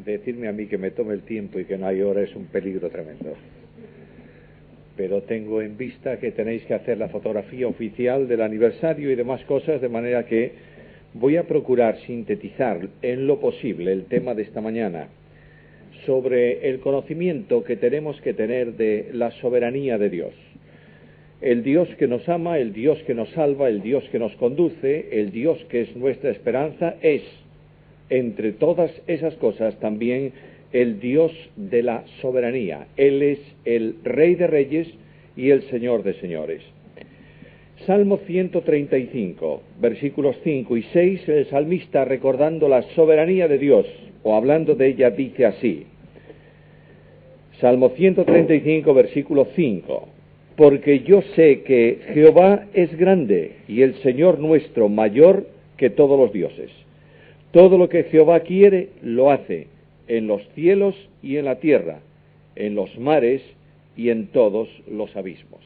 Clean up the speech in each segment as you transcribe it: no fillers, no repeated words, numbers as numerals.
decirme a mí que me tome el tiempo y que no hay hora es un peligro tremendo. Pero tengo en vista que tenéis que hacer la fotografía oficial del aniversario y demás cosas, de manera que voy a procurar sintetizar en lo posible el tema de esta mañana sobre el conocimiento que tenemos que tener de la soberanía de Dios. El Dios que nos ama, el Dios que nos salva, el Dios que nos conduce, el Dios que es nuestra esperanza, es, entre todas esas cosas, también el Dios de la soberanía. Él es el Rey de Reyes y el Señor de Señores. Salmo 135, versículos 5 y 6, el salmista, recordando la soberanía de Dios, o hablando de ella, dice así. Salmo 135, versículo 5. Porque yo sé que Jehová es grande y el Señor nuestro mayor que todos los dioses. Todo lo que Jehová quiere, lo hace, en los cielos y en la tierra, en los mares y en todos los abismos.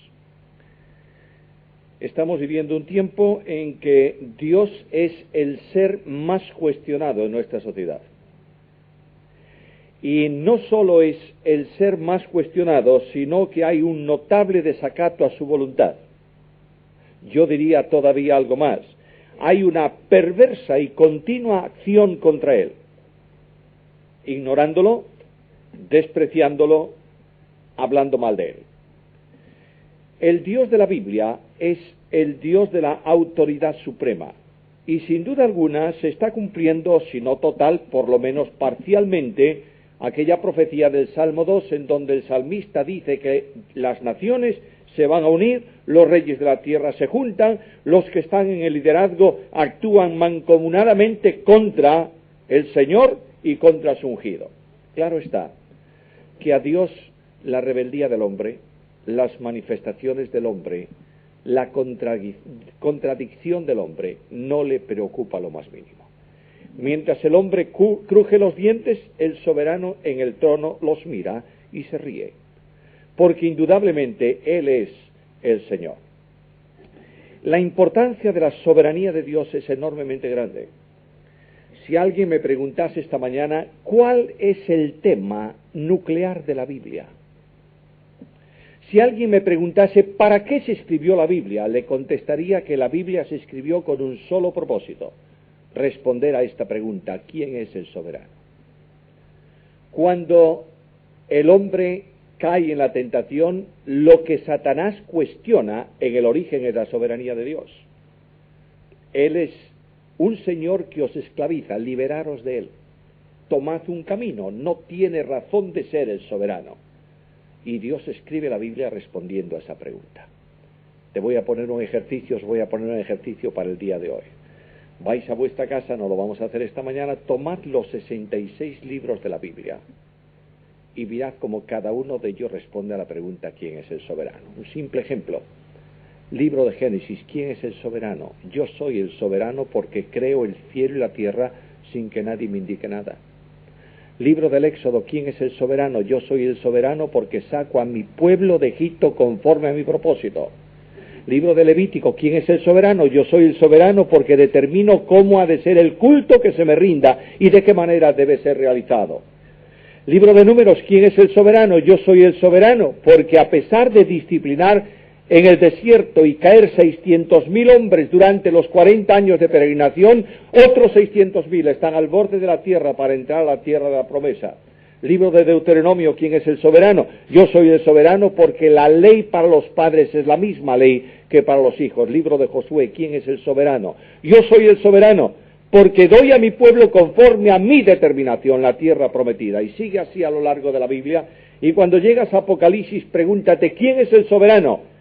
Estamos viviendo un tiempo en que Dios es el ser más cuestionado en nuestra sociedad. Y no solo es el ser más cuestionado, sino que hay un notable desacato a su voluntad. Yo diría todavía algo más. Hay una perversa y continua acción contra él, ignorándolo, despreciándolo, hablando mal de él. El Dios de la Biblia es el Dios de la autoridad suprema, y sin duda alguna se está cumpliendo, si no total, por lo menos parcialmente, aquella profecía del Salmo 2, en donde el salmista dice que las naciones se van a unir, los reyes de la tierra se juntan, los que están en el liderazgo actúan mancomunadamente contra el Señor y contra su ungido. Claro está que a Dios la rebeldía del hombre, las manifestaciones del hombre, la contradicción del hombre no le preocupa lo más mínimo. Mientras el hombre cruje los dientes, el soberano en el trono los mira y se ríe, porque indudablemente Él es el Señor. La importancia de la soberanía de Dios es enormemente grande. Si alguien me preguntase esta mañana, ¿cuál es el tema nuclear de la Biblia? Si alguien me preguntase, ¿para qué se escribió la Biblia?, le contestaría que la Biblia se escribió con un solo propósito: responder a esta pregunta: ¿quién es el soberano? Cuando el hombre cae en la tentación, lo que Satanás cuestiona en el origen es la soberanía de Dios. Él es un Señor que os esclaviza, liberaros de él. Tomad un camino, no tiene razón de ser el soberano. Y Dios escribe la Biblia respondiendo a esa pregunta. Os voy a poner un ejercicio para el día de hoy. Vais a vuestra casa, no lo vamos a hacer esta mañana, tomad los 66 libros de la Biblia y mirad cómo cada uno de ellos responde a la pregunta: ¿quién es el soberano? Un simple ejemplo. Libro de Génesis: ¿quién es el soberano? Yo soy el soberano porque creo el cielo y la tierra sin que nadie me indique nada. Libro del Éxodo: ¿quién es el soberano? Yo soy el soberano porque saco a mi pueblo de Egipto conforme a mi propósito. Libro de Levítico: ¿quién es el soberano? Yo soy el soberano porque determino cómo ha de ser el culto que se me rinda y de qué manera debe ser realizado. Libro de Números: ¿quién es el soberano? Yo soy el soberano porque a pesar de disciplinar en el desierto y caer 600.000 hombres durante los 40 años de peregrinación, otros 600.000 están al borde de la tierra para entrar a la tierra de la promesa. Libro de Deuteronomio: ¿quién es el soberano? Yo soy el soberano porque la ley para los padres es la misma ley que para los hijos. Libro de Josué: ¿quién es el soberano? Yo soy el soberano porque doy a mi pueblo conforme a mi determinación la tierra prometida. Y sigue así a lo largo de la Biblia, y cuando llegas a Apocalipsis pregúntate: ¿quién es el soberano?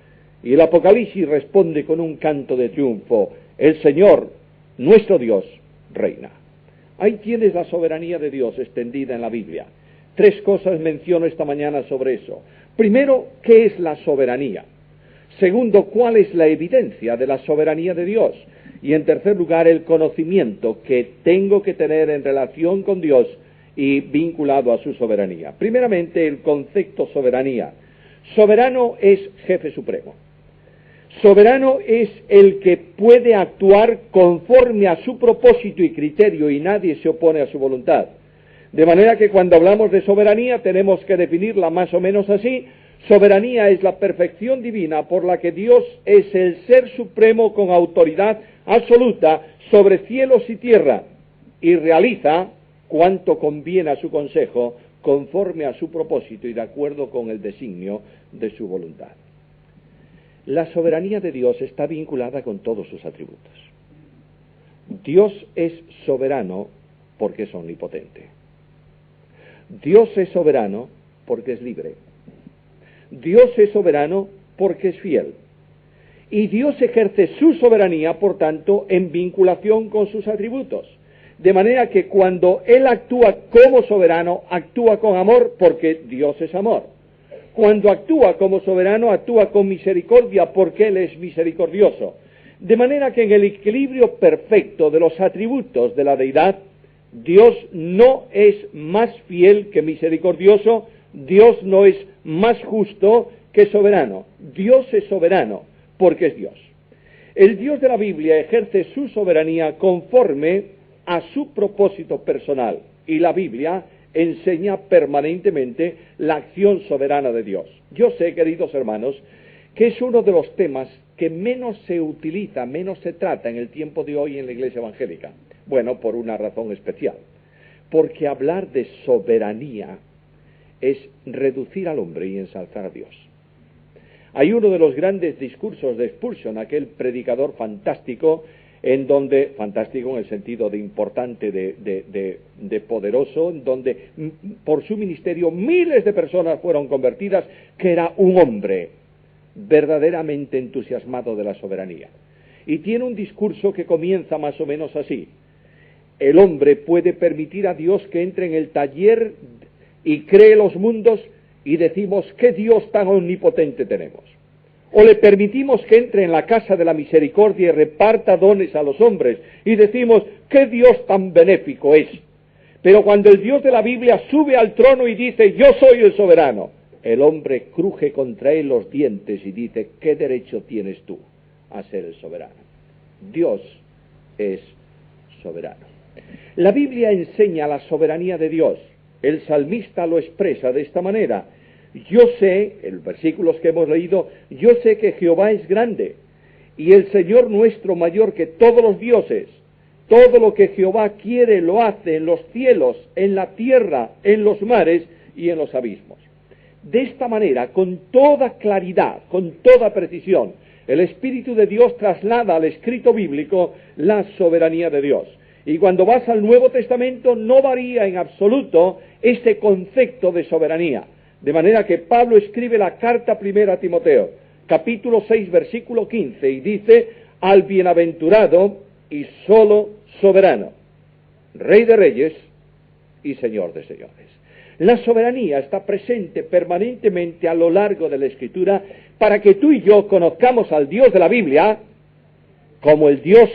Y el Apocalipsis responde con un canto de triunfo: el Señor, nuestro Dios, reina. Ahí tienes la soberanía de Dios extendida en la Biblia. 3 cosas menciono esta mañana sobre eso. Primero, ¿qué es la soberanía? Segundo, ¿cuál es la evidencia de la soberanía de Dios? Y en tercer lugar, el conocimiento que tengo que tener en relación con Dios y vinculado a su soberanía. Primeramente, el concepto soberanía. Soberano es jefe supremo. Soberano es el que puede actuar conforme a su propósito y criterio y nadie se opone a su voluntad. De manera que cuando hablamos de soberanía tenemos que definirla más o menos así. Soberanía es la perfección divina por la que Dios es el ser supremo con autoridad absoluta sobre cielos y tierra y realiza cuanto conviene a su consejo conforme a su propósito y de acuerdo con el designio de su voluntad. La soberanía de Dios está vinculada con todos sus atributos. Dios es soberano porque es omnipotente. Dios es soberano porque es libre. Dios es soberano porque es fiel. Y Dios ejerce su soberanía, por tanto, en vinculación con sus atributos. De manera que cuando Él actúa como soberano, actúa con amor porque Dios es amor. Cuando actúa como soberano, actúa con misericordia porque Él es misericordioso. De manera que en el equilibrio perfecto de los atributos de la deidad, Dios no es más fiel que misericordioso, Dios no es más justo que soberano. Dios es soberano porque es Dios. El Dios de la Biblia ejerce su soberanía conforme a su propósito personal y la Biblia enseña permanentemente la acción soberana de Dios. Yo sé, queridos hermanos, que es uno de los temas que menos se utiliza, menos se trata en el tiempo de hoy en la Iglesia evangélica. Bueno, por una razón especial. Porque hablar de soberanía es reducir al hombre y ensalzar a Dios. Hay uno de los grandes discursos de Spurgeon, aquel predicador fantástico, fantástico en el sentido de importante, de poderoso, en donde por su ministerio miles de personas fueron convertidas, que era un hombre verdaderamente entusiasmado de la soberanía. Y tiene un discurso que comienza más o menos así: el hombre puede permitir a Dios que entre en el taller y cree los mundos y decimos, ¿qué Dios tan omnipotente tenemos? O le permitimos que entre en la casa de la misericordia y reparta dones a los hombres y decimos, ¿qué Dios tan benéfico es? Pero cuando el Dios de la Biblia sube al trono y dice, yo soy el soberano, el hombre cruje contra él los dientes y dice, ¿qué derecho tienes tú a ser el soberano? Dios es soberano. La Biblia enseña la soberanía de Dios. El salmista lo expresa de esta manera: yo sé, en los versículos que hemos leído, yo sé que Jehová es grande y el Señor nuestro mayor que todos los dioses. Todo lo que Jehová quiere lo hace en los cielos, en la tierra, en los mares y en los abismos. De esta manera, con toda claridad, con toda precisión, el Espíritu de Dios traslada al escrito bíblico la soberanía de Dios. Y cuando vas al Nuevo Testamento no varía en absoluto este concepto de soberanía. De manera que Pablo escribe la carta primera a Timoteo, capítulo 6, versículo 15, y dice, al bienaventurado y solo soberano, Rey de reyes y Señor de señores. La soberanía está presente permanentemente a lo largo de la Escritura para que tú y yo conozcamos al Dios de la Biblia como el Dios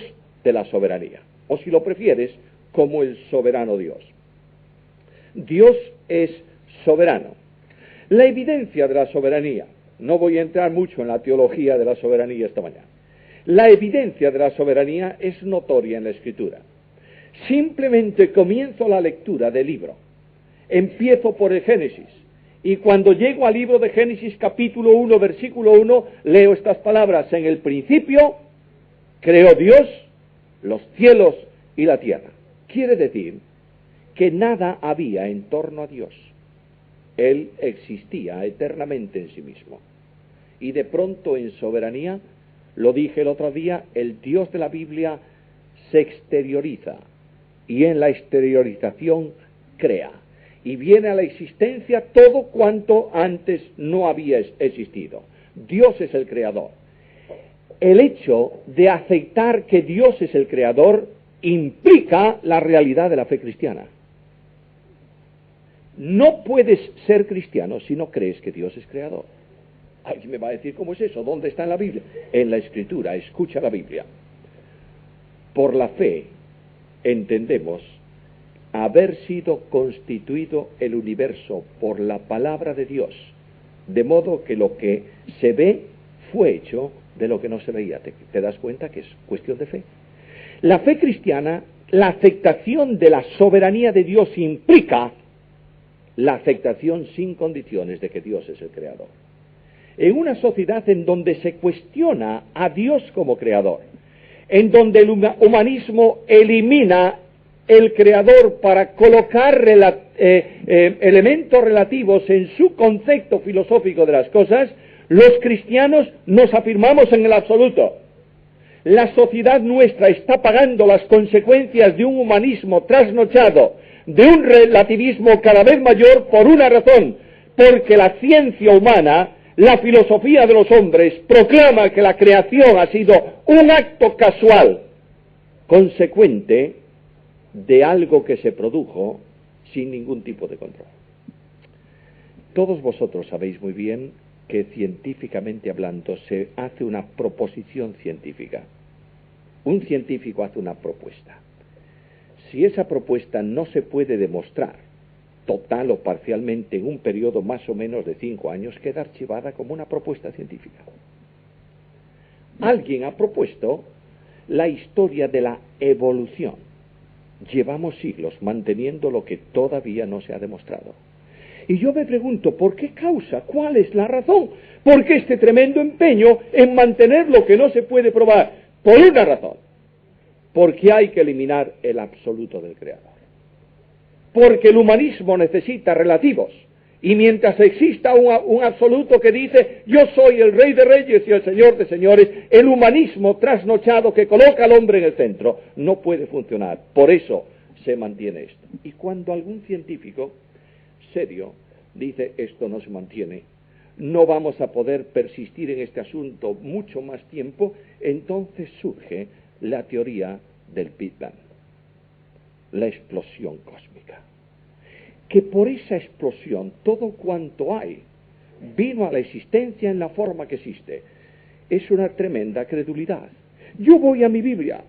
de la soberanía, o si lo prefieres, como el soberano Dios. Dios es soberano. La evidencia de la soberanía, no voy a entrar mucho en la teología de la soberanía esta mañana, la evidencia de la soberanía es notoria en la Escritura. Simplemente comienzo la lectura del libro, empiezo por el Génesis, y cuando llego al libro de Génesis capítulo 1, versículo 1, leo estas palabras: en el principio creó Dios los cielos y la tierra. Quiere decir que nada había en torno a Dios. Él existía eternamente en sí mismo. Y de pronto en soberanía, lo dije el otro día, el Dios de la Biblia se exterioriza y en la exteriorización crea. Y viene a la existencia todo cuanto antes no había existido. Dios es el creador. El hecho de aceptar que Dios es el creador implica la realidad de la fe cristiana. No puedes ser cristiano si no crees que Dios es creador. Alguien me va a decir, ¿cómo es eso? ¿Dónde está en la Biblia? En la Escritura, escucha la Biblia. Por la fe entendemos haber sido constituido el universo por la palabra de Dios, de modo que lo que se ve fue hecho de lo que no se veía. ¿Te das cuenta que es cuestión de fe? La fe cristiana la aceptación de la soberanía de Dios implica la aceptación sin condiciones de que Dios es el creador. En una sociedad en donde se cuestiona a Dios como creador, en donde el humanismo elimina el creador para colocar elementos relativos en su concepto filosófico de las cosas, los cristianos nos afirmamos en el absoluto. La sociedad nuestra está pagando las consecuencias de un humanismo trasnochado, de un relativismo cada vez mayor por una razón, porque la ciencia humana, la filosofía de los hombres, proclama que la creación ha sido un acto casual, consecuente de algo que se produjo sin ningún tipo de control. Todos vosotros sabéis muy bien que científicamente hablando se hace una proposición científica. Un científico hace una propuesta. Si esa propuesta no se puede demostrar total o parcialmente en un periodo más o menos de 5 años, queda archivada como una propuesta científica. Alguien ha propuesto la historia de la evolución. Llevamos siglos manteniendo lo que todavía no se ha demostrado. Y yo me pregunto, ¿por qué causa? ¿Cuál es la razón? ¿Por qué este tremendo empeño en mantener lo que no se puede probar? Por una razón. Porque hay que eliminar el absoluto del Creador. Porque el humanismo necesita relativos. Y mientras exista un absoluto que dice, yo soy el Rey de Reyes y el Señor de Señores, el humanismo trasnochado que coloca al hombre en el centro no puede funcionar. Por eso se mantiene esto. Y cuando algún científico serio dice, esto no se mantiene, no vamos a poder persistir en este asunto mucho más tiempo, entonces surge la teoría del Big Bang, la explosión cósmica. Que por esa explosión todo cuanto hay vino a la existencia en la forma que existe. Es una tremenda credulidad. Yo voy a mi Biblia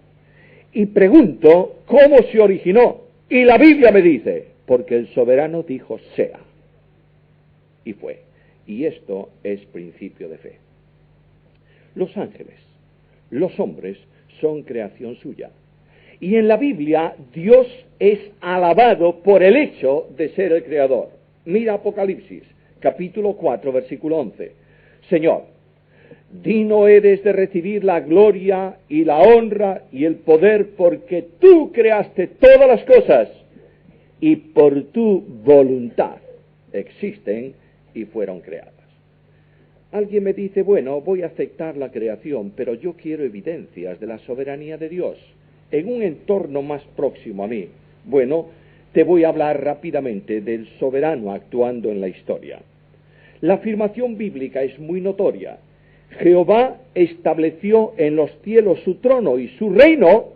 y pregunto cómo se originó, y la Biblia me dice, porque el soberano dijo sea, y fue. Y esto es principio de fe. Los ángeles, los hombres, son creación suya. Y en la Biblia Dios es alabado por el hecho de ser el creador. Mira Apocalipsis, capítulo 4, versículo 11. Señor, digno eres de recibir la gloria y la honra y el poder, porque tú creaste todas las cosas y por tu voluntad existen y fueron creadas. Alguien me dice, bueno, voy a aceptar la creación, pero yo quiero evidencias de la soberanía de Dios en un entorno más próximo a mí. Bueno, te voy a hablar rápidamente del soberano actuando en la historia. La afirmación bíblica es muy notoria. Jehová estableció en los cielos su trono y su reino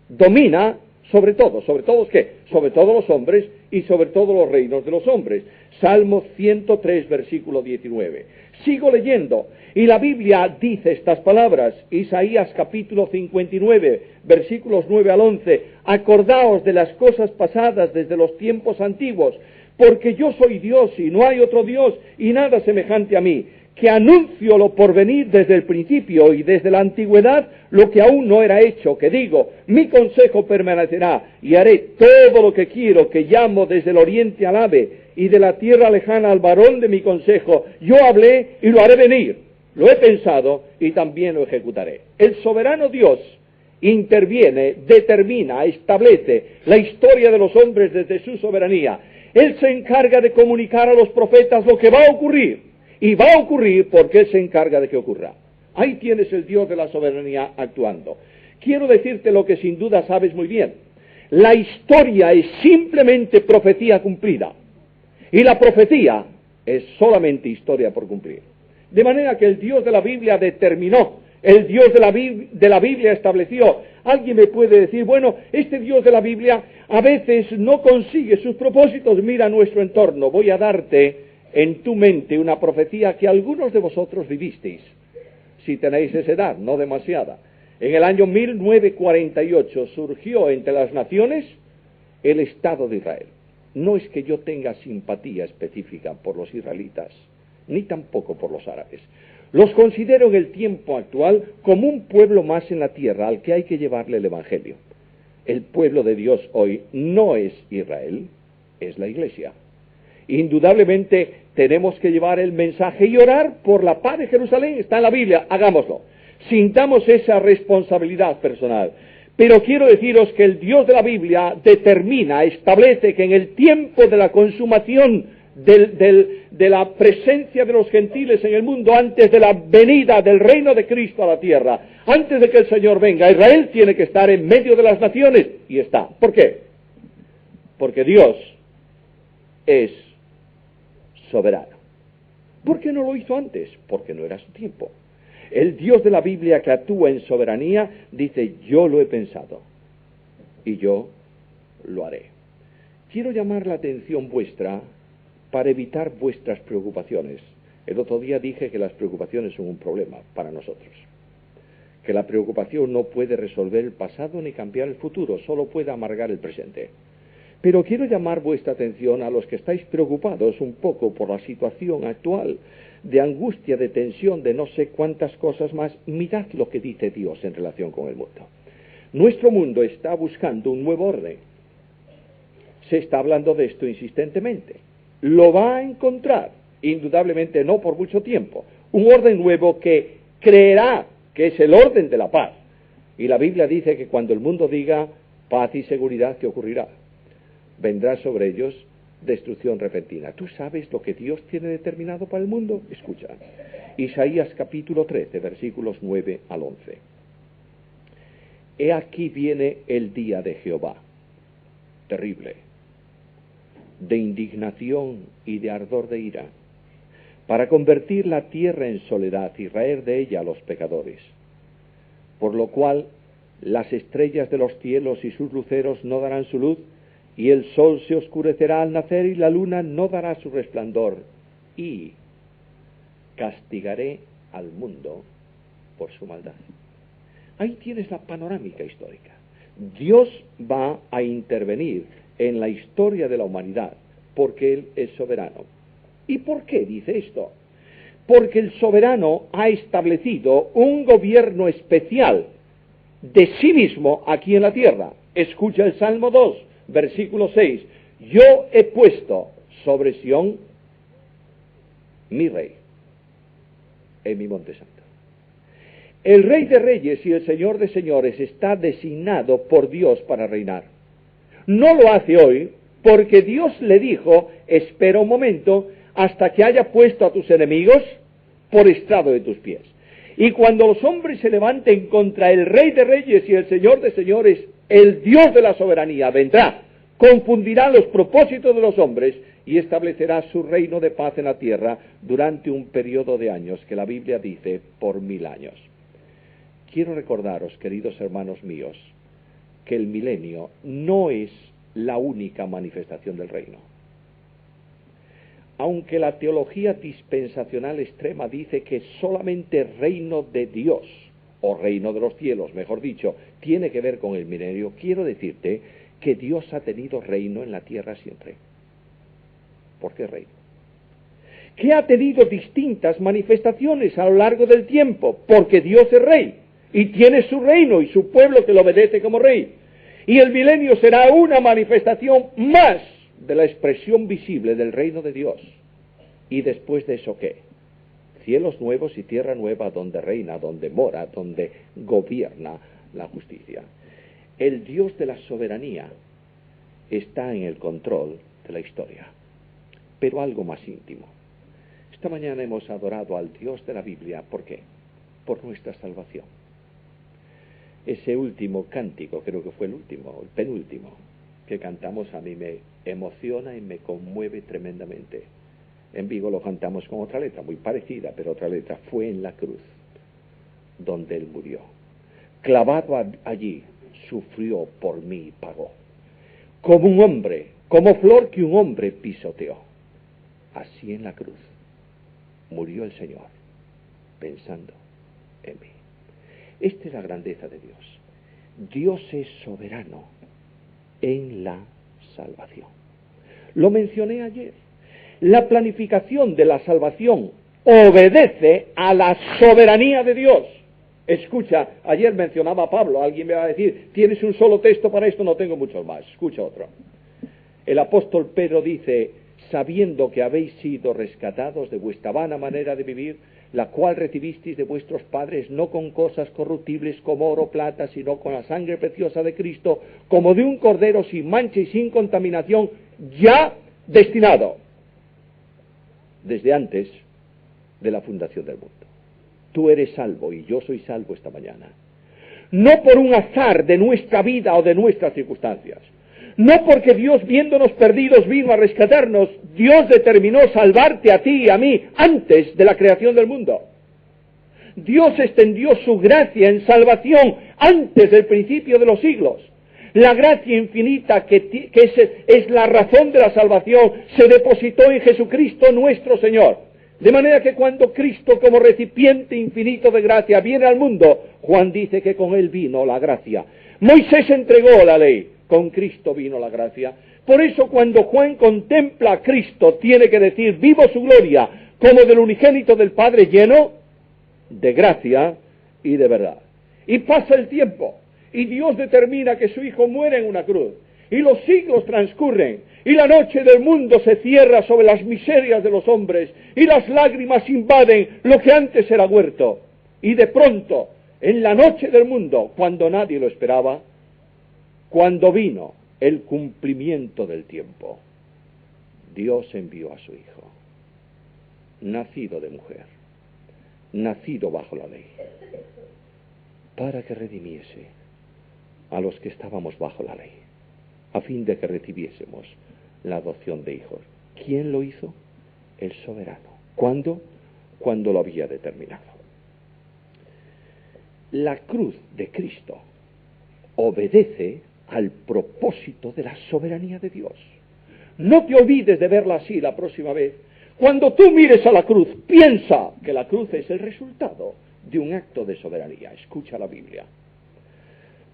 domina sobre todo. ¿Sobre todos qué? Sobre todos los hombres y sobre todos los reinos de los hombres. Salmo 103, versículo 19. Sigo leyendo, y la Biblia dice estas palabras, Isaías capítulo 59, versículos 9 al 11, acordaos de las cosas pasadas desde los tiempos antiguos, porque yo soy Dios y no hay otro Dios y nada semejante a mí, que anuncio lo porvenir desde el principio y desde la antigüedad lo que aún no era hecho, que digo, mi consejo permanecerá y haré todo lo que quiero, que llamo desde el oriente al ave y de la tierra lejana al varón de mi consejo. Yo hablé y lo haré venir, lo he pensado y también lo ejecutaré. El soberano Dios interviene, determina, establece la historia de los hombres desde su soberanía. Él se encarga de comunicar a los profetas lo que va a ocurrir. Y va a ocurrir porque Él se encarga de que ocurra. Ahí tienes el Dios de la soberanía actuando. Quiero decirte lo que sin duda sabes muy bien. La historia es simplemente profecía cumplida. Y la profecía es solamente historia por cumplir. De manera que el Dios de la Biblia determinó, el Dios de la Biblia estableció. Alguien me puede decir, bueno, este Dios de la Biblia a veces no consigue sus propósitos. Mira nuestro entorno. Voy a darte en tu mente una profecía que algunos de vosotros vivisteis, si tenéis esa edad, no demasiada. En el año 1948 surgió entre las naciones el Estado de Israel. No es que yo tenga simpatía específica por los israelitas, ni tampoco por los árabes. Los considero en el tiempo actual como un pueblo más en la tierra al que hay que llevarle el Evangelio. El pueblo de Dios hoy no es Israel, es la Iglesia. Indudablemente tenemos que llevar el mensaje y orar por la paz de Jerusalén. Está en la Biblia, hagámoslo. Sintamos esa responsabilidad personal. Pero quiero deciros que el Dios de la Biblia determina, establece que en el tiempo de la consumación de la presencia de los gentiles en el mundo, antes de la venida del reino de Cristo a la tierra, antes de que el Señor venga, Israel tiene que estar en medio de las naciones, y está. ¿Por qué? Porque Dios es soberano. ¿Por qué no lo hizo antes? Porque no era su tiempo. El Dios de la Biblia, que actúa en soberanía, dice: yo lo he pensado y yo lo haré. Quiero llamar la atención vuestra para evitar vuestras preocupaciones. El otro día dije que las preocupaciones son un problema para nosotros, que la preocupación no puede resolver el pasado ni cambiar el futuro, solo puede amargar el presente. Pero quiero llamar vuestra atención a los que estáis preocupados un poco por la situación actual, de angustia, de tensión, de no sé cuántas cosas más. Mirad lo que dice Dios en relación con el mundo. Nuestro mundo está buscando un nuevo orden. Se está hablando de esto insistentemente. Lo va a encontrar, indudablemente no por mucho tiempo, un orden nuevo que creerá que es el orden de la paz. Y la Biblia dice que cuando el mundo diga paz y seguridad, ¿qué ocurrirá? Vendrá sobre ellos destrucción repentina. ¿Tú sabes lo que Dios tiene determinado para el mundo? Escucha. Isaías capítulo 13, versículos 9 al 11. He aquí viene el día de Jehová, terrible, de indignación y de ardor de ira, para convertir la tierra en soledad y raer de ella a los pecadores. Por lo cual las estrellas de los cielos y sus luceros no darán su luz, y el sol se oscurecerá al nacer, y la luna no dará su resplandor, y castigaré al mundo por su maldad. Ahí tienes la panorámica histórica. Dios va a intervenir en la historia de la humanidad, porque Él es soberano. ¿Y por qué dice esto? Porque el soberano ha establecido un gobierno especial de sí mismo aquí en la tierra. Escucha el Salmo 2, versículo 6. Yo he puesto sobre Sión mi rey en mi monte santo. El Rey de Reyes y el Señor de Señores está designado por Dios para reinar. No lo hace hoy porque Dios le dijo: espera un momento hasta que haya puesto a tus enemigos por estrado de tus pies. Y cuando los hombres se levanten contra el Rey de Reyes y el Señor de Señores, el Dios de la soberanía vendrá, confundirá los propósitos de los hombres y establecerá su reino de paz en la tierra durante un periodo de años que la Biblia dice por 1000 años. Quiero recordaros, queridos hermanos míos, que el milenio no es la única manifestación del reino. Aunque la teología dispensacional extrema dice que solamente reino de Dios, o reino de los cielos, mejor dicho, tiene que ver con el milenio, quiero decirte que Dios ha tenido reino en la tierra siempre. ¿Por qué reino? Que ha tenido distintas manifestaciones a lo largo del tiempo, porque Dios es rey, y tiene su reino y su pueblo que lo obedece como rey. Y el milenio será una manifestación más de la expresión visible del reino de Dios. ¿Y después de eso qué? Cielos nuevos y tierra nueva donde reina, donde mora, donde gobierna la justicia. El Dios de la soberanía está en el control de la historia. Pero algo más íntimo. Esta mañana hemos adorado al Dios de la Biblia. ¿Por qué? Por nuestra salvación. Ese último cántico, creo que fue el penúltimo, que cantamos, a mí me emociona y me conmueve tremendamente. En Vigo lo cantamos con otra letra, muy parecida, pero otra letra. Fue en la cruz donde Él murió. Clavado allí, sufrió por mí y pagó. Como un hombre, como flor que un hombre pisoteó. Así en la cruz murió el Señor, pensando en mí. Esta es la grandeza de Dios. Dios es soberano en la salvación. Lo mencioné ayer. La planificación de la salvación obedece a la soberanía de Dios. Escucha, ayer mencionaba a Pablo, alguien me va a decir, ¿tienes un solo texto para esto? No tengo muchos más, escucha otro. El apóstol Pedro dice, sabiendo que habéis sido rescatados de vuestra vana manera de vivir, la cual recibisteis de vuestros padres, no con cosas corruptibles como oro o plata, sino con la sangre preciosa de Cristo, como de un cordero sin mancha y sin contaminación, ya destinado desde antes de la fundación del mundo. Tú eres salvo y yo soy salvo esta mañana. No por un azar de nuestra vida o de nuestras circunstancias. No porque Dios, viéndonos perdidos, vino a rescatarnos. Dios determinó salvarte a ti y a mí antes de la creación del mundo. Dios extendió su gracia en salvación antes del principio de los siglos. La gracia infinita que es la razón de la salvación se depositó en Jesucristo nuestro Señor. De manera que cuando Cristo, como recipiente infinito de gracia, viene al mundo, Juan dice que con él vino la gracia. Moisés entregó la ley, con Cristo vino la gracia. Por eso cuando Juan contempla a Cristo, tiene que decir, vivo su gloria, como del unigénito del Padre, lleno de gracia y de verdad. Y pasa el tiempo, y Dios determina que su Hijo muere en una cruz, y los siglos transcurren, y la noche del mundo se cierra sobre las miserias de los hombres, y las lágrimas invaden lo que antes era huerto. Y de pronto, en la noche del mundo, cuando nadie lo esperaba, cuando vino el cumplimiento del tiempo, Dios envió a su Hijo, nacido de mujer, nacido bajo la ley, para que redimiese a los que estábamos bajo la ley, a fin de que recibiésemos la adopción de hijos. ¿Quién lo hizo? El soberano. ¿Cuándo? Cuando lo había determinado. La cruz de Cristo obedece al propósito de la soberanía de Dios. No te olvides de verla así la próxima vez. Cuando tú mires a la cruz, piensa que la cruz es el resultado de un acto de soberanía. Escucha la Biblia.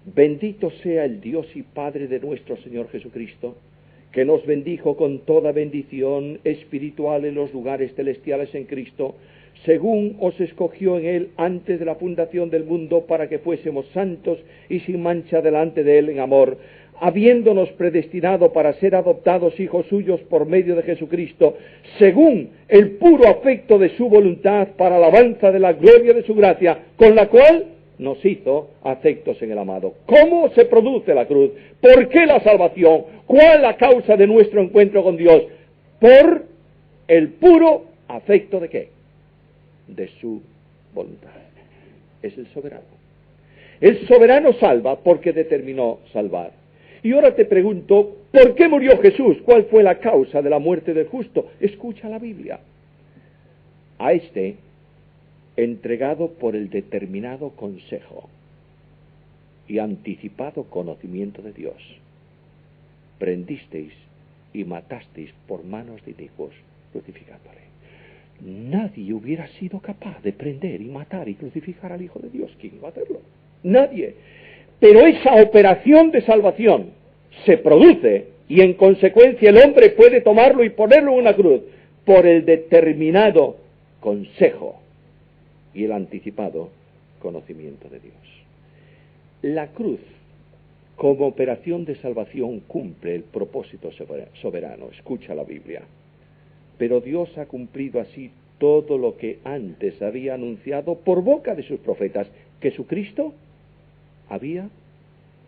Bendito sea el Dios y Padre de nuestro Señor Jesucristo, que nos bendijo con toda bendición espiritual en los lugares celestiales en Cristo, según os escogió en Él antes de la fundación del mundo, para que fuésemos santos y sin mancha delante de Él en amor, habiéndonos predestinado para ser adoptados hijos suyos por medio de Jesucristo, según el puro afecto de su voluntad, para alabanza de la gloria de su gracia, con la cual nos hizo afectos en el amado. ¿Cómo se produce la cruz? ¿Por qué la salvación? ¿Cuál la causa de nuestro encuentro con Dios? Por el puro afecto de ¿qué? De su voluntad. Es el soberano. El soberano salva porque determinó salvar. Y ahora te pregunto, ¿por qué murió Jesús? ¿Cuál fue la causa de la muerte del justo? Escucha la Biblia. A este, entregado por el determinado consejo y anticipado conocimiento de Dios, prendisteis y matasteis por manos de inicuos, crucificándole. Nadie hubiera sido capaz de prender y matar y crucificar al Hijo de Dios. ¿Quién iba a hacerlo? Nadie. Pero esa operación de salvación se produce y en consecuencia el hombre puede tomarlo y ponerlo en una cruz por el determinado consejo y el anticipado conocimiento de Dios. La cruz, como operación de salvación, cumple el propósito soberano. Escucha la Biblia. Pero Dios ha cumplido así todo lo que antes había anunciado por boca de sus profetas, que su Cristo había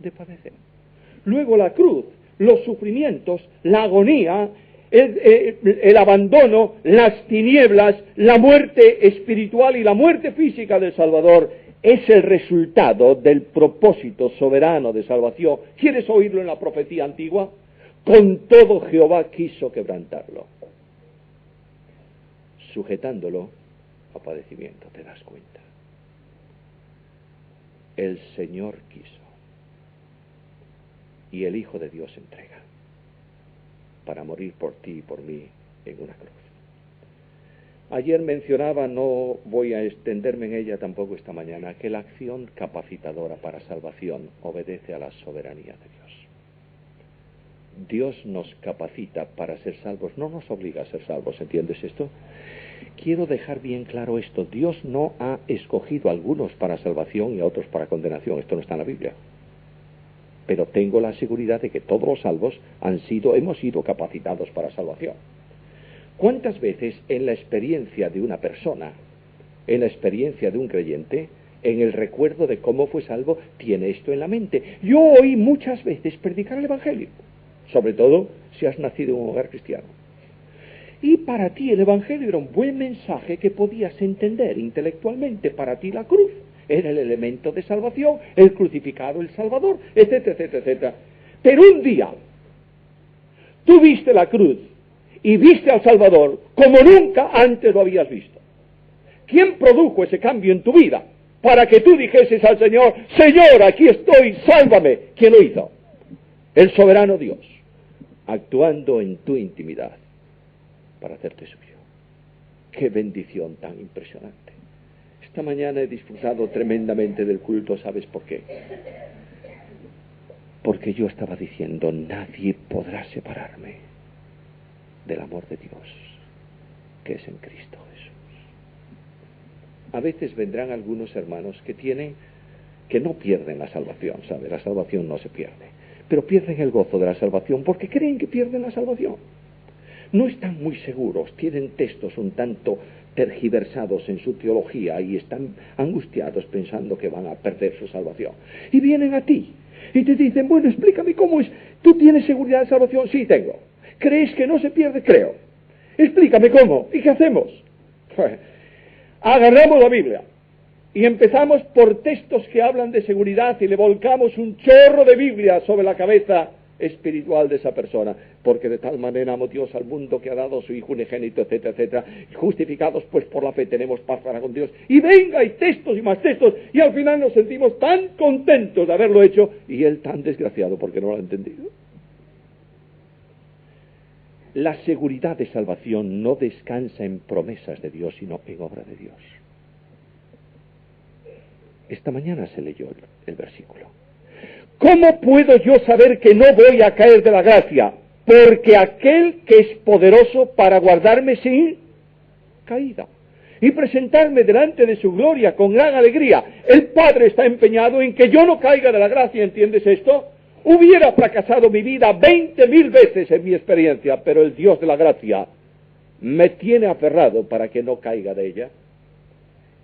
de padecer. Luego la cruz, los sufrimientos, la agonía, el abandono, las tinieblas, la muerte espiritual y la muerte física del Salvador es el resultado del propósito soberano de salvación. ¿Quieres oírlo en la profecía antigua? Con todo Jehová quiso quebrantarlo, sujetándolo a padecimiento. ¿Te das cuenta? El Señor quiso y el Hijo de Dios entrega para morir por ti y por mí en una cruz. Ayer mencionaba, no voy a extenderme en ella tampoco esta mañana, que la acción capacitadora para salvación obedece a la soberanía de Dios. Dios nos capacita para ser salvos, no nos obliga a ser salvos, ¿entiendes esto? Quiero dejar bien claro esto. Dios no ha escogido a algunos para salvación y a otros para condenación. Esto no está en la Biblia. Pero tengo la seguridad de que todos los salvos hemos sido capacitados para salvación. ¿Cuántas veces en la experiencia de una persona, en la experiencia de un creyente, en el recuerdo de cómo fue salvo, tiene esto en la mente? Yo oí muchas veces predicar el Evangelio, sobre todo si has nacido en un hogar cristiano. Y para ti el Evangelio era un buen mensaje que podías entender intelectualmente. Para ti la cruz era el elemento de salvación, el crucificado, el Salvador, etcétera, etcétera, etcétera. Pero un día, tú viste la cruz y viste al Salvador como nunca antes lo habías visto. ¿Quién produjo ese cambio en tu vida para que tú dijeses al Señor, Señor, aquí estoy, sálvame? ¿Quién lo hizo? El soberano Dios, actuando en tu intimidad para hacerte suyo. ¡Qué bendición tan impresionante! Esta mañana he disfrutado tremendamente del culto. ¿Sabes por qué? Porque yo estaba diciendo, nadie podrá separarme del amor de Dios, que es en Cristo Jesús. A veces vendrán algunos hermanos que no pierden la salvación, ¿sabe? La salvación no se pierde, pero pierden el gozo de la salvación porque creen que pierden la salvación. No están muy seguros, tienen textos un tanto tergiversados en su teología y están angustiados pensando que van a perder su salvación. Y vienen a ti y te dicen, bueno, explícame cómo es. ¿Tú tienes seguridad de salvación? Sí, tengo. ¿Crees que no se pierde? Creo. Explícame cómo. ¿Y qué hacemos? Agarramos la Biblia y empezamos por textos que hablan de seguridad y le volcamos un chorro de Biblia sobre la cabeza espiritual de esa persona, porque de tal manera amó Dios al mundo que ha dado a su Hijo unigénito, etcétera, etcétera, y justificados pues por la fe tenemos paz para con Dios, y venga, y textos y más textos, y al final nos sentimos tan contentos de haberlo hecho, y él tan desgraciado porque no lo ha entendido. La seguridad de salvación no descansa en promesas de Dios, sino en obra de Dios. Esta mañana se leyó el versículo. ¿Cómo puedo yo saber que no voy a caer de la gracia? Porque aquel que es poderoso para guardarme sin caída y presentarme delante de su gloria con gran alegría. El Padre está empeñado en que yo no caiga de la gracia, ¿entiendes esto? Hubiera fracasado mi vida 20.000 veces en mi experiencia, pero el Dios de la gracia me tiene aferrado para que no caiga de ella.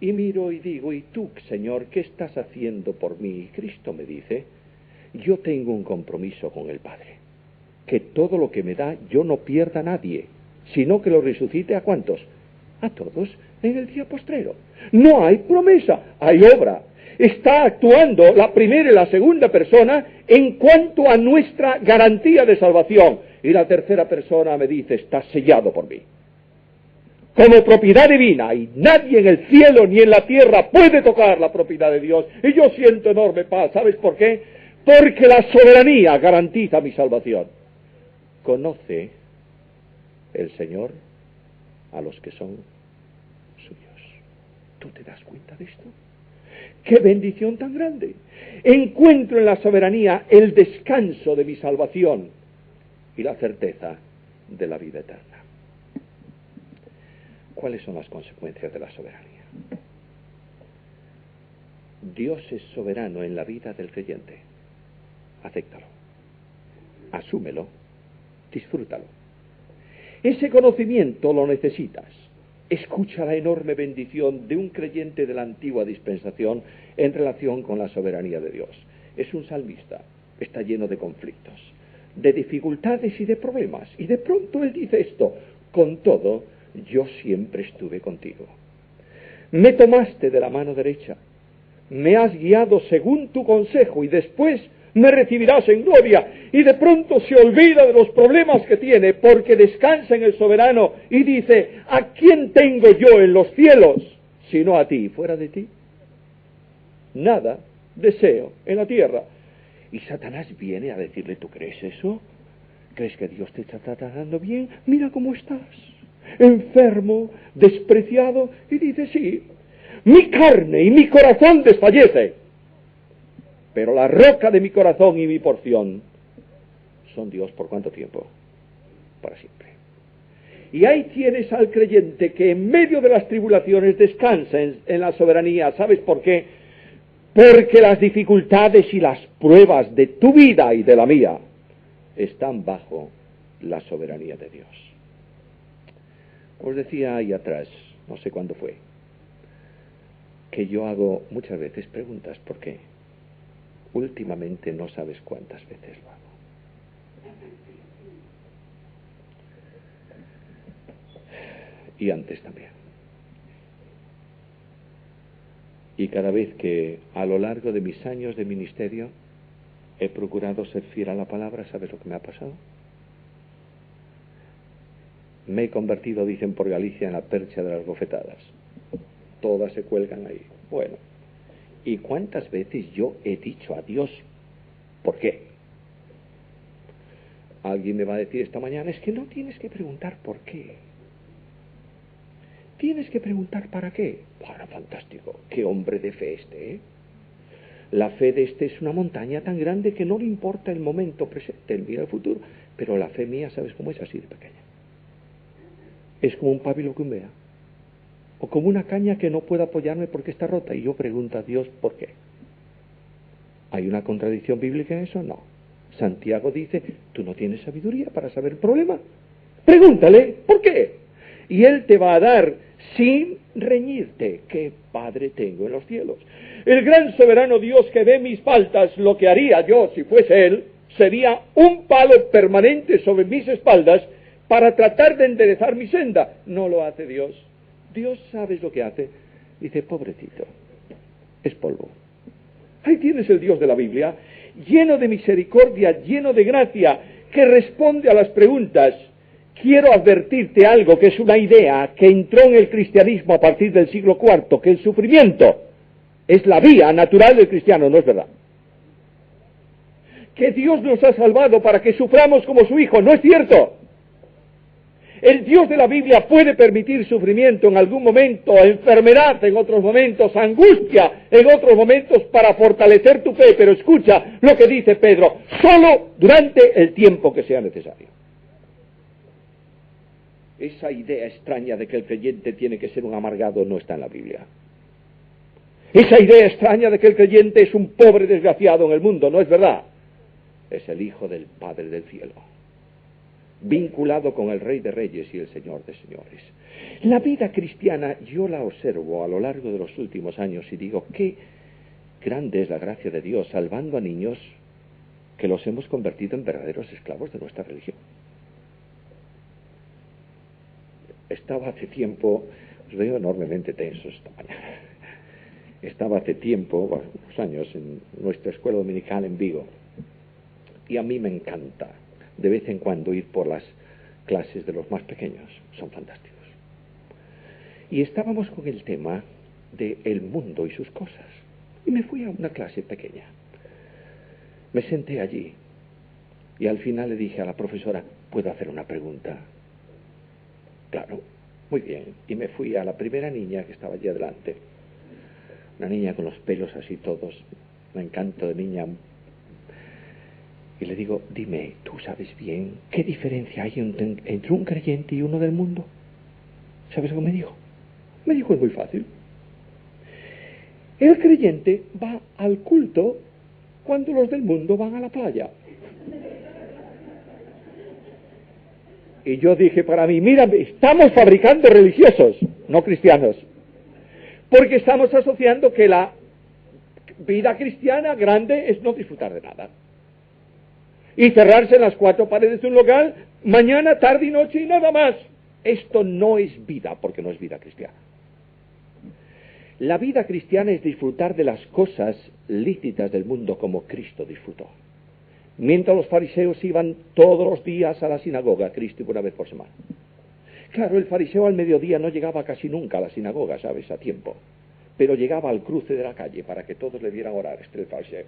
Y miro y digo, ¿y tú, Señor, qué estás haciendo por mí? Y Cristo me dice, yo tengo un compromiso con el Padre, que todo lo que me da yo no pierda a nadie, sino que lo resucite ¿a cuántos? A todos en el día postrero. No hay promesa, hay obra. Está actuando la primera y la segunda persona en cuanto a nuestra garantía de salvación. Y la tercera persona me dice, está sellado por mí, como propiedad divina, y nadie en el cielo ni en la tierra puede tocar la propiedad de Dios. Y yo siento enorme paz. ¿Sabes por qué? Porque la soberanía garantiza mi salvación. Conoce el Señor a los que son suyos. ¿Tú te das cuenta de esto? ¡Qué bendición tan grande! Encuentro en la soberanía el descanso de mi salvación y la certeza de la vida eterna. ¿Cuáles son las consecuencias de la soberanía? Dios es soberano en la vida del creyente. Acéptalo, asúmelo, disfrútalo. Ese conocimiento lo necesitas. Escucha la enorme bendición de un creyente de la antigua dispensación en relación con la soberanía de Dios. Es un salmista, está lleno de conflictos, de dificultades y de problemas. Y de pronto él dice esto, con todo, yo siempre estuve contigo. Me tomaste de la mano derecha, me has guiado según tu consejo y después me recibirás en gloria. Y de pronto se olvida de los problemas que tiene porque descansa en el soberano y dice, ¿a quién tengo yo en los cielos sino a ti? Fuera de ti nada deseo en la tierra. Y Satanás viene a decirle, ¿tú crees eso? ¿Crees que Dios te está tratando bien? Mira cómo estás, enfermo, despreciado. Y dice, sí, mi carne y mi corazón desfallece, pero la roca de mi corazón y mi porción son Dios. ¿Por cuánto tiempo? Para siempre. Y ahí tienes al creyente que en medio de las tribulaciones descansa en la soberanía. ¿Sabes por qué? Porque las dificultades y las pruebas de tu vida y de la mía están bajo la soberanía de Dios. Os decía ahí atrás, no sé cuándo fue, que yo hago muchas veces preguntas. ¿Por qué? Últimamente no sabes cuántas veces lo hago. Y antes también. Y cada vez que a lo largo de mis años de ministerio he procurado ser fiel a la palabra, ¿sabes lo que me ha pasado? Me he convertido, dicen por Galicia, en la percha de las bofetadas. Todas se cuelgan ahí. Bueno, ¿y cuántas veces yo he dicho a Dios por qué? Alguien me va a decir esta mañana, es que no tienes que preguntar por qué. Tienes que preguntar para qué. Bueno, fantástico. Qué hombre de fe este, ¿eh? La fe de este es una montaña tan grande que no le importa el momento presente, él mira el futuro. Pero la fe mía, ¿sabes cómo es? Así de pequeña. Es como un pábilo que humbea. O como una caña que no puede apoyarme porque está rota. Y yo pregunto a Dios, ¿por qué? ¿Hay una contradicción bíblica en eso? No. Santiago dice, tú no tienes sabiduría para saber el problema. Pregúntale, ¿por qué? Y Él te va a dar sin reñirte. ¿Qué Padre tengo en los cielos? El gran soberano Dios que ve mis faltas, lo que haría yo si fuese Él, sería un palo permanente sobre mis espaldas para tratar de enderezar mi senda. No lo hace Dios. Dios, ¿sabes lo que hace? Dice, pobrecito, es polvo. Ahí tienes el Dios de la Biblia, lleno de misericordia, lleno de gracia, que responde a las preguntas. Quiero advertirte algo que es una idea que entró en el cristianismo a partir del siglo IV, que el sufrimiento es la vía natural del cristiano, ¿no es verdad? Que Dios nos ha salvado para que suframos como su Hijo, ¿no es cierto? El Dios de la Biblia puede permitir sufrimiento en algún momento, enfermedad en otros momentos, angustia en otros momentos para fortalecer tu fe, pero escucha lo que dice Pedro, solo durante el tiempo que sea necesario. Esa idea extraña de que el creyente tiene que ser un amargado no está en la Biblia. Esa idea extraña de que el creyente es un pobre desgraciado en el mundo, no es verdad. Es el Hijo del Padre del cielo, vinculado con el Rey de Reyes y el Señor de Señores. La vida cristiana yo la observo a lo largo de los últimos años y digo, qué grande es la gracia de Dios salvando a niños que los hemos convertido en verdaderos esclavos de nuestra religión. Estaba hace tiempo, os veo enormemente tensos esta mañana. Estaba hace tiempo, unos años, en nuestra escuela dominical en Vigo. Y a mí me encanta de vez en cuando ir por las clases de los más pequeños. Son fantásticos. Y estábamos con el tema del mundo y sus cosas. Y me fui a una clase pequeña. Me senté allí. Y al final le dije a la profesora, ¿puedo hacer una pregunta? Claro, muy bien. Y me fui a la primera niña que estaba allí adelante. Una niña con los pelos así todos. Un encanto de niña. Y le digo, dime, ¿tú sabes bien qué diferencia hay entre un creyente y uno del mundo? ¿Sabes lo que me dijo? Me dijo, es muy fácil. El creyente va al culto cuando los del mundo van a la playa. Y yo dije para mí, mira, estamos fabricando religiosos, no cristianos. Porque estamos asociando que la vida cristiana grande es no disfrutar de nada. Y cerrarse en las cuatro paredes de un local, mañana, tarde y noche y nada más. Esto no es vida, porque no es vida cristiana. La vida cristiana es disfrutar de las cosas lícitas del mundo como Cristo disfrutó. Mientras los fariseos iban todos los días a la sinagoga, Cristo iba una vez por semana. Claro, el fariseo al mediodía no llegaba casi nunca a la sinagoga, ¿sabes?, a tiempo. Pero llegaba al cruce de la calle para que todos le vieran orar, el fariseo.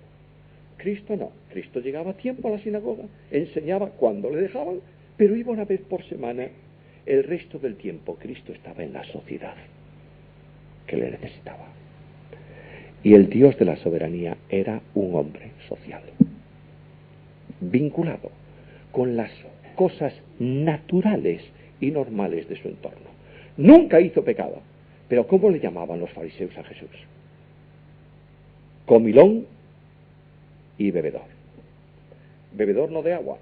Cristo no. Cristo llegaba a tiempo a la sinagoga, enseñaba cuando le dejaban, pero iba una vez por semana. El resto del tiempo Cristo estaba en la sociedad que le necesitaba. Y el Dios de la soberanía era un hombre social, vinculado con las cosas naturales y normales de su entorno. Nunca hizo pecado. Pero ¿cómo le llamaban los fariseos a Jesús? Comilón y bebedor. Bebedor no de agua.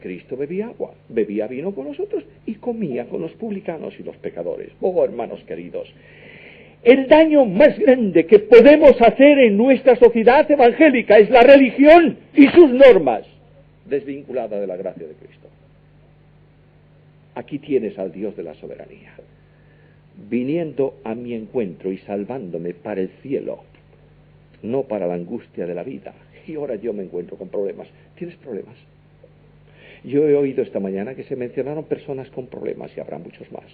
Cristo bebía agua, bebía vino con nosotros y comía con los publicanos y los pecadores. Oh, hermanos queridos, el daño más grande que podemos hacer en nuestra sociedad evangélica es la religión y sus normas, desvinculada de la gracia de Cristo. Aquí tienes al Dios de la soberanía, viniendo a mi encuentro y salvándome para el cielo, no para la angustia de la vida. Y ahora yo me encuentro con problemas. ¿Tienes problemas? Yo he oído esta mañana que se mencionaron personas con problemas y habrá muchos más.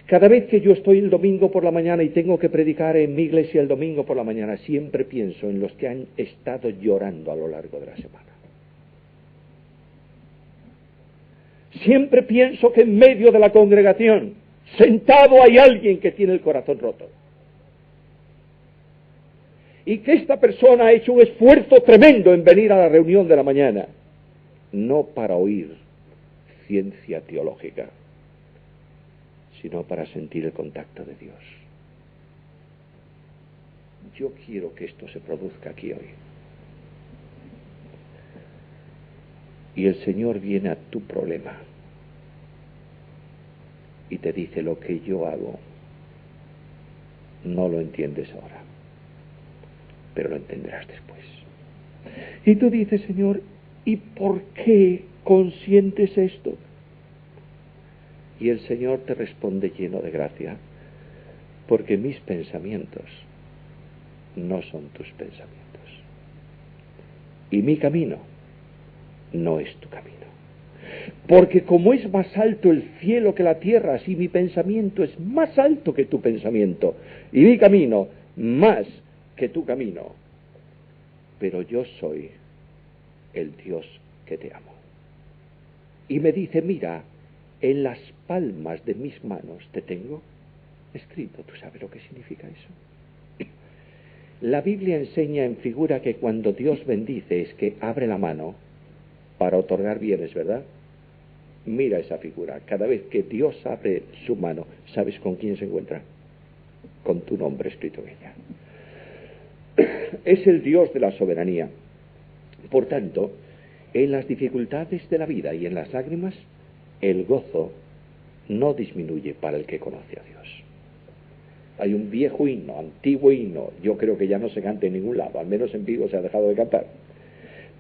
Cada vez que yo estoy el domingo por la mañana y tengo que predicar en mi iglesia el domingo por la mañana, siempre pienso en los que han estado llorando a lo largo de la semana. Siempre pienso que en medio de la congregación, sentado, hay alguien que tiene el corazón roto. Y que esta persona ha hecho un esfuerzo tremendo en venir a la reunión de la mañana, no para oír ciencia teológica, sino para sentir el contacto de Dios. Yo quiero que esto se produzca aquí hoy. Y el Señor viene a tu problema y te dice: lo que yo hago no lo entiendes ahora, pero lo entenderás después. Y tú dices: Señor, ¿y por qué consientes esto? Y el Señor te responde lleno de gracia: porque mis pensamientos no son tus pensamientos, y mi camino no es tu camino. Porque como es más alto el cielo que la tierra, así mi pensamiento es más alto que tu pensamiento, y mi camino más que tu camino. Pero yo soy el Dios que te amo. Y me dice: mira, en las palmas de mis manos te tengo escrito. ¿Tú sabes lo que significa eso? La Biblia enseña en figura que cuando Dios bendice es que abre la mano para otorgar bienes, ¿verdad? Mira esa figura. Cada vez que Dios abre su mano, ¿sabes con quién se encuentra? Con tu nombre escrito en ella. Es el Dios de la soberanía. Por tanto, en las dificultades de la vida y en las lágrimas, el gozo no disminuye para el que conoce a Dios. Hay un viejo himno, antiguo himno, yo creo que ya no se canta en ningún lado, al menos en Vigo se ha dejado de cantar,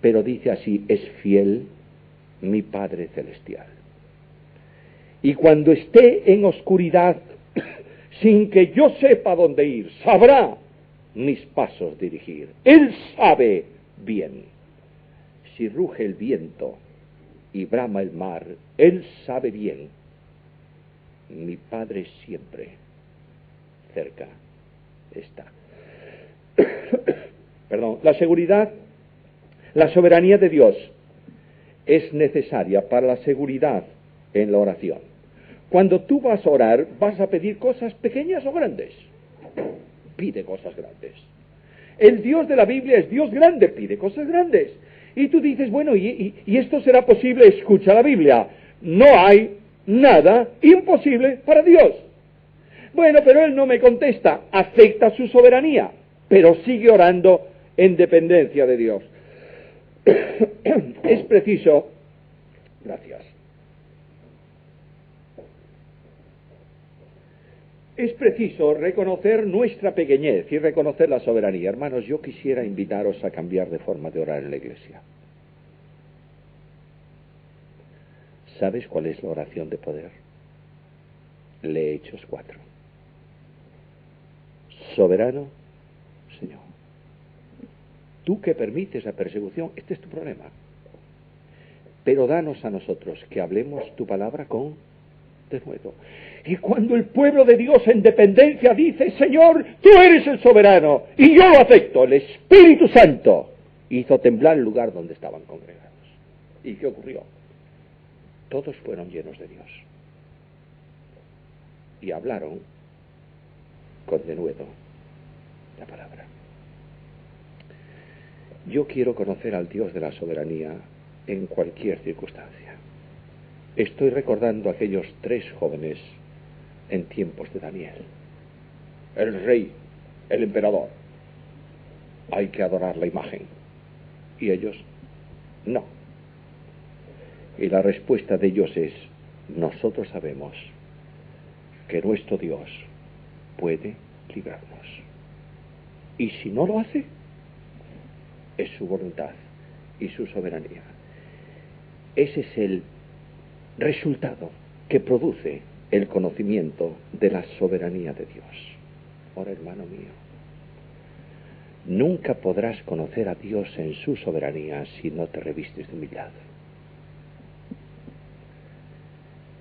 pero dice así: es fiel mi Padre Celestial. Y cuando esté en oscuridad, sin que yo sepa dónde ir, sabrá mis pasos dirigir. Él sabe bien. Si ruge el viento y brama el mar, Él sabe bien. Mi Padre siempre cerca está. Perdón, la seguridad, la soberanía de Dios es necesaria para la seguridad en la oración. Cuando tú vas a orar, vas a pedir cosas pequeñas o grandes. Pide cosas grandes. El Dios de la Biblia es Dios grande, pide cosas grandes. Y tú dices: bueno, ¿y esto será posible? Escucha la Biblia. No hay nada imposible para Dios. Bueno, pero Él no me contesta. Acepta su soberanía, pero sigue orando en dependencia de Dios. Es preciso, gracias, es preciso reconocer nuestra pequeñez y reconocer la soberanía. Hermanos, yo quisiera invitaros a cambiar de forma de orar en la iglesia. ¿Sabes cuál es la oración de poder? Lee Hechos 4. Soberano Señor, tú que permites la persecución, este es tu problema. Pero danos a nosotros que hablemos tu palabra con denuedo. Y cuando el pueblo de Dios en dependencia dice: Señor, tú eres el soberano, y yo lo acepto, el Espíritu Santo hizo temblar el lugar donde estaban congregados. ¿Y qué ocurrió? Todos fueron llenos de Dios y hablaron con denuedo la palabra. Yo quiero conocer al Dios de la soberanía en cualquier circunstancia. Estoy recordando a aquellos 3 jóvenes en tiempos de Daniel. El rey, el emperador, hay que adorar la imagen. Y ellos, no. Y la respuesta de ellos es: nosotros sabemos que nuestro Dios puede librarnos. Y si no lo hace, es su voluntad y su soberanía. Ese es el resultado que produce el conocimiento de la soberanía de Dios. Ahora, hermano mío, nunca podrás conocer a Dios en su soberanía si no te revistes de humildad.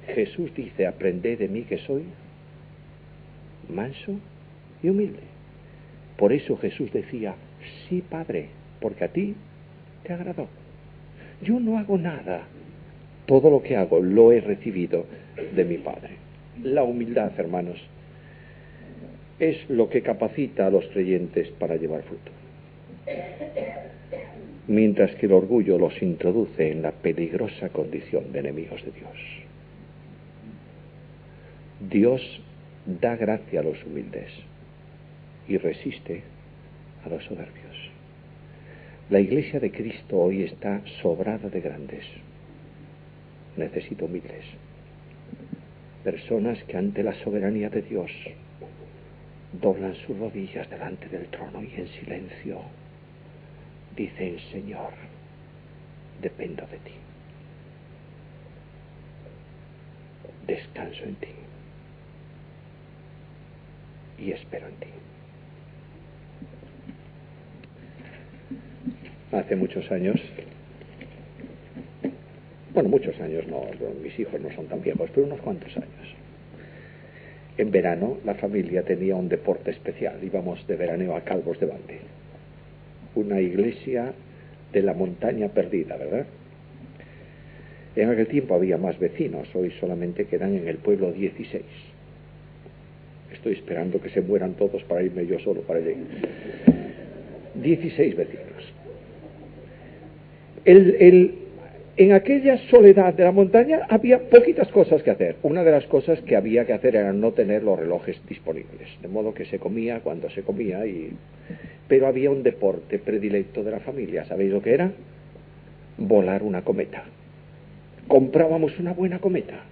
Jesús dice: aprended de mí que soy manso y humilde. Por eso Jesús decía: sí, Padre, porque a ti te agradó. Yo no hago nada, todo lo que hago lo he recibido de mi Padre. La humildad, hermanos, es lo que capacita a los creyentes para llevar fruto, mientras que el orgullo los introduce en la peligrosa condición de enemigos de Dios. Dios da gracia a los humildes y resiste a los soberbios. La Iglesia de Cristo hoy está sobrada de grandes. Necesita humildes, personas que ante la soberanía de Dios doblan sus rodillas delante del trono y en silencio dicen: Señor, dependo de ti, descanso en ti y espero en ti. Hace muchos años, bueno, muchos años no, mis hijos no son tan viejos, pero unos cuantos años, en verano la familia tenía un deporte especial. Íbamos de veraneo a Calvos de Bande, una iglesia de la montaña perdida, ¿verdad? En aquel tiempo había más vecinos, hoy solamente quedan en el pueblo 16. Estoy esperando que se mueran todos para irme yo solo para allí. 16 vecinos. En aquella soledad de la montaña había poquitas cosas que hacer. Una de las cosas que había que hacer era no tener los relojes disponibles, de modo que se comía cuando se comía. Pero había un deporte predilecto de la familia. ¿Sabéis lo que era? Volar una cometa. Comprábamos una buena cometa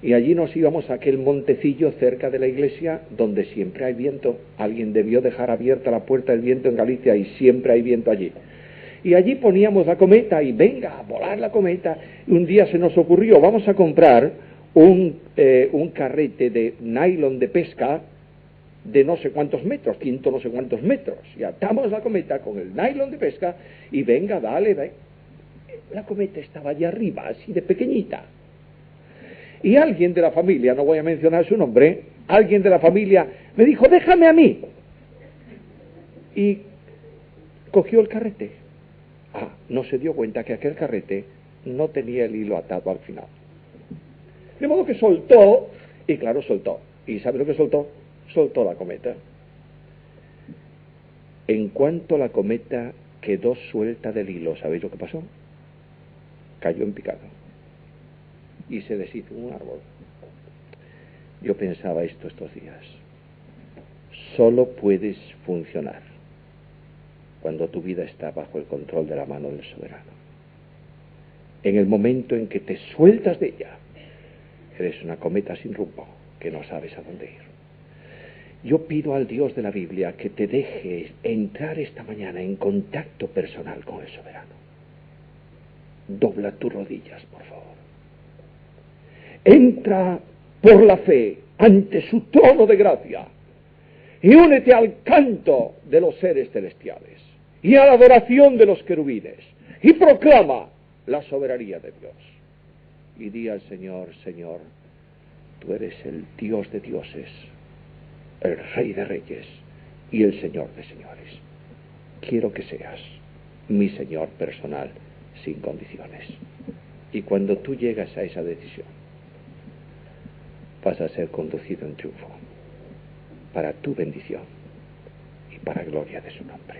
y allí nos íbamos a aquel montecillo cerca de la iglesia donde siempre hay viento. Alguien debió dejar abierta la puerta del viento en Galicia y siempre hay viento allí. Y allí poníamos la cometa y venga, a volar la cometa. Y un día se nos ocurrió: vamos a comprar un carrete de nylon de pesca de no sé cuántos metros, 100 no sé cuántos metros. Y atamos la cometa con el nylon de pesca y venga, dale, dale. La cometa estaba allá arriba, así de pequeñita. Y alguien de la familia, no voy a mencionar su nombre, alguien de la familia me dijo: déjame a mí. Y cogió el carrete. No se dio cuenta que aquel carrete no tenía el hilo atado al final. De modo que soltó, y claro, soltó. ¿Y sabe lo que soltó? Soltó la cometa. En cuanto la cometa quedó suelta del hilo, ¿sabéis lo que pasó? Cayó en picado y se deshizo un árbol. Yo pensaba esto estos días: solo puedes funcionar cuando tu vida está bajo el control de la mano del soberano. En el momento en que te sueltas de ella, eres una cometa sin rumbo, que no sabes a dónde ir. Yo pido al Dios de la Biblia que te deje entrar esta mañana en contacto personal con el soberano. Dobla tus rodillas, por favor. Entra por la fe ante su trono de gracia y únete al canto de los seres celestiales y a la adoración de los querubines, y proclama la soberanía de Dios. Y di al Señor: Señor, tú eres el Dios de dioses, el Rey de reyes y el Señor de señores. Quiero que seas mi Señor personal, sin condiciones. Y cuando tú llegas a esa decisión, vas a ser conducido en triunfo para tu bendición y para gloria de su nombre.